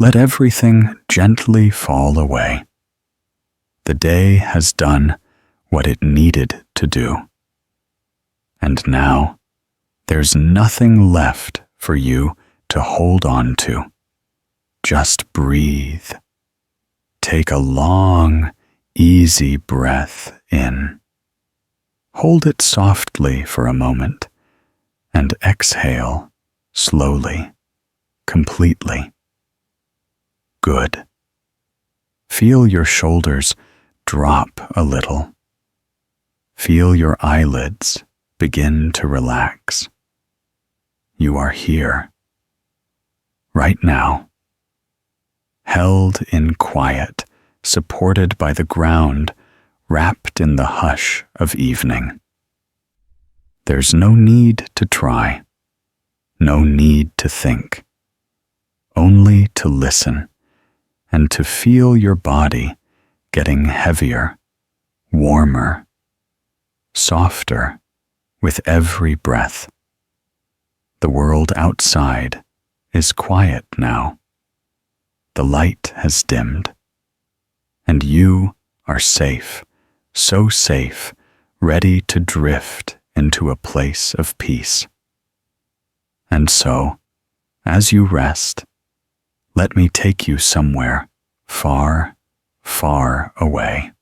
let everything gently fall away. The day has done what it needed to do. And now, there's nothing left for you to hold on to. Just breathe. Take a long, easy breath in. Hold it softly for a moment, and exhale slowly, completely. Good. Feel your shoulders drop a little. Feel your eyelids begin to relax. You are here, right now, held in quiet, supported by the ground, wrapped in the hush of evening. There's no need to try, no need to think, only to listen and to feel your body getting heavier, warmer, softer with every breath. The world outside is quiet now. The light has dimmed, and you are safe, so safe, ready to drift into a place of peace. And so, as you rest, let me take you somewhere far, far away.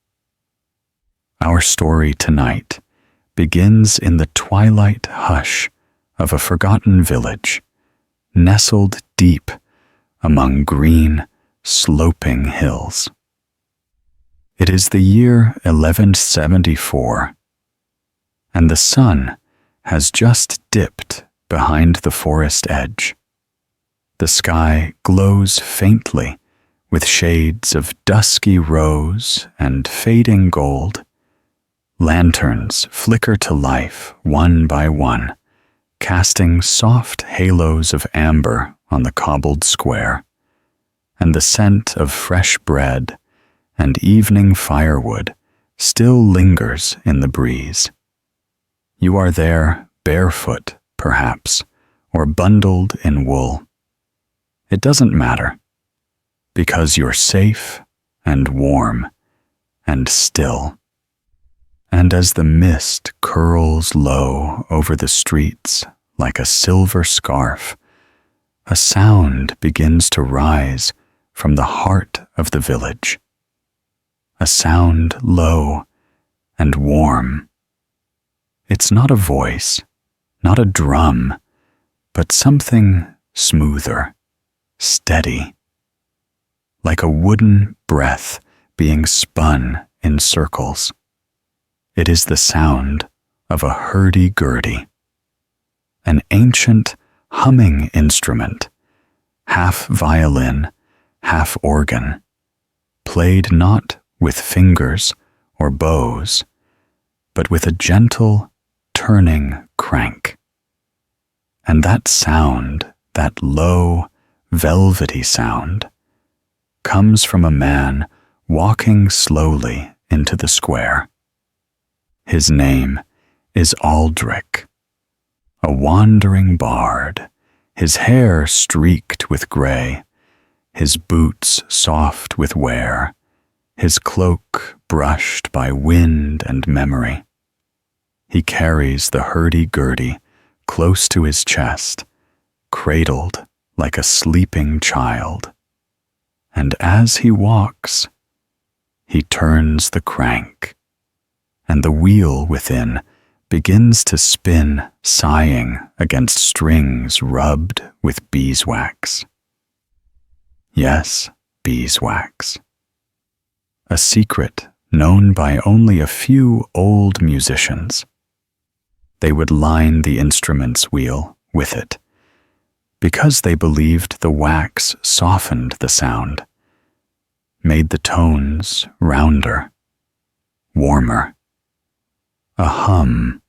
Our story tonight begins in the twilight hush of a forgotten village, nestled deep among green, sloping hills. It is the year 1174, and the sun has just dipped behind the forest edge. The sky glows faintly with shades of dusky rose and fading gold. Lanterns flicker to life one by one, casting soft halos of amber on the cobbled square, and the scent of fresh bread and evening firewood still lingers in the breeze. You are there barefoot, perhaps, or bundled in wool. It doesn't matter, because you're safe and warm and still. And as the mist curls low over the streets like a silver scarf, a sound begins to rise from the heart of the village. A sound low and warm. It's not a voice, not a drum, but something smoother, steady, like a wooden breath being spun in circles. It is the sound of a hurdy-gurdy, an ancient humming instrument, half violin, half organ, played not with fingers or bows, but with a gentle, turning crank. And that sound, that low, velvety sound, comes from a man walking slowly into the square. His name is Aldric, a wandering bard, his hair streaked with gray, his boots soft with wear, his cloak brushed by wind and memory. He carries the hurdy-gurdy close to his chest, cradled like a sleeping child. And as he walks, he turns the crank, and the wheel within begins to spin, sighing against strings rubbed with beeswax. Yes, beeswax. A secret known by only a few old musicians. They would line the instrument's wheel with it, because they believed the wax softened the sound, made the tones rounder, warmer. A hum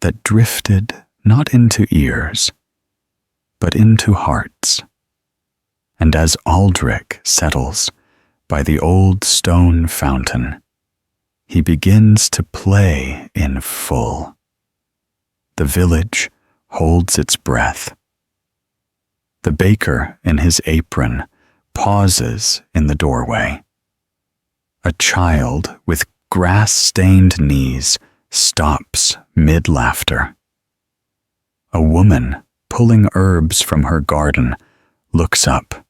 that drifted not into ears, but into hearts. And as Aldric settles by the old stone fountain, he begins to play in full. The village holds its breath. The baker in his apron pauses in the doorway. A child with grass-stained knees stops mid-laughter. A woman pulling herbs from her garden looks up,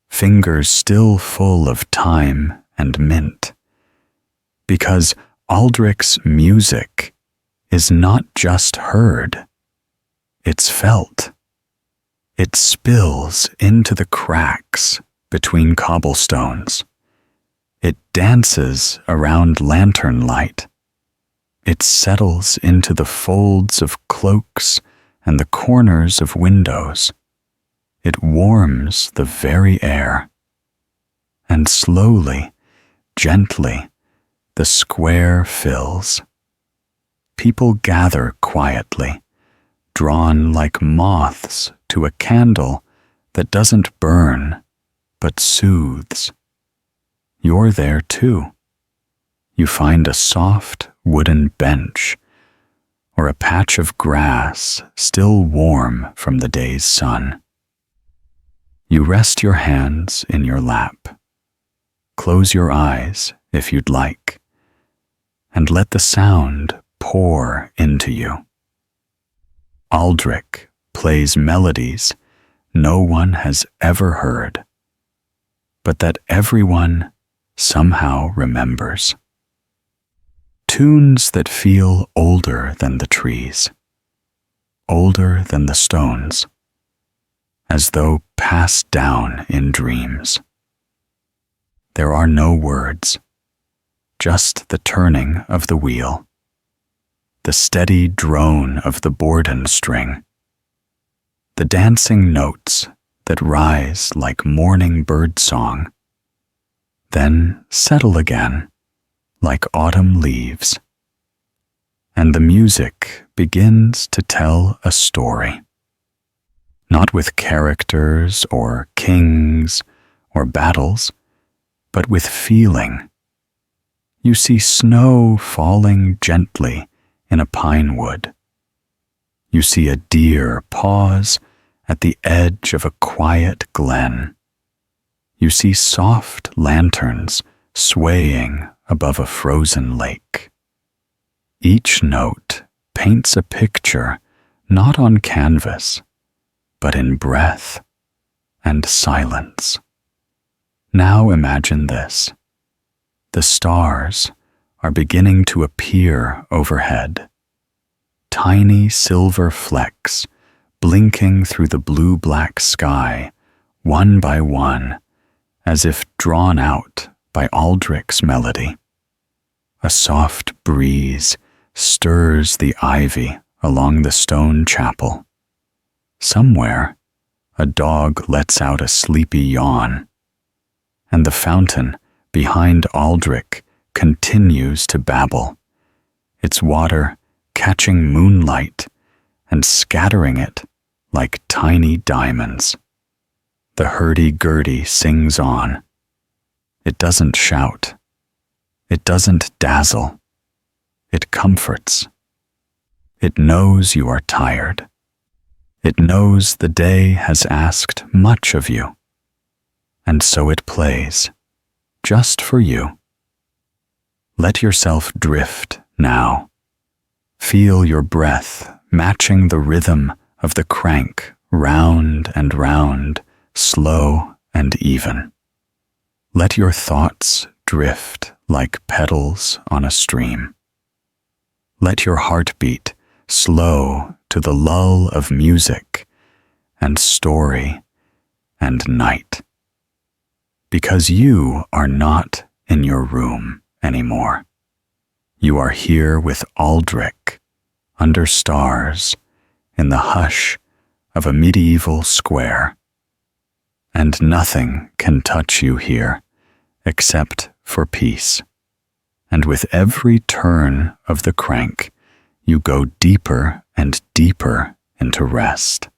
fingers still full of thyme and mint, because Aldric's music is not just heard, it's felt. It spills into the cracks between cobblestones. It dances around lantern light. It settles into the folds of cloaks and the corners of windows. It warms the very air. And slowly, gently, the square fills. People gather quietly, drawn like moths to a candle that doesn't burn, but soothes. You're there too. You find a soft wooden bench, or a patch of grass still warm from the day's sun. You rest your hands in your lap. Close your eyes if you'd like, and let the sound pour into you. Aldric plays melodies no one has ever heard, but that everyone somehow remembers. Tunes that feel older than the trees, older than the stones, as though passed down in dreams. There are no words, just the turning of the wheel, the steady drone of the bourdon string, the dancing notes that rise like morning bird song, then settle again like autumn leaves, and the music begins to tell a story, not with characters or kings or battles, but with feeling. You see snow falling gently in a pine wood. You see a deer pause at the edge of a quiet glen. You see soft lanterns swaying above a frozen lake. Each note paints a picture not on canvas, but in breath and silence. Now imagine this. The stars are beginning to appear overhead. Tiny silver flecks blinking through the blue-black sky, one by one, as if drawn out by Aldric's melody. A soft breeze stirs the ivy along the stone chapel. Somewhere, a dog lets out a sleepy yawn, and the fountain behind Aldric continues to babble, its water catching moonlight and scattering it like tiny diamonds. The hurdy-gurdy sings on. It doesn't shout. It doesn't dazzle. It comforts. It knows you are tired. It knows the day has asked much of you. And so it plays, just for you. Let yourself drift now. Feel your breath matching the rhythm of the crank, round and round, slow and even. Let your thoughts drift like petals on a stream. Let your heartbeat slow to the lull of music and story and night. Because you are not in your room anymore. You are here with Aldric, under stars, in the hush of a medieval square. And nothing can touch you here except for peace. And with every turn of the crank, you go deeper and deeper into rest.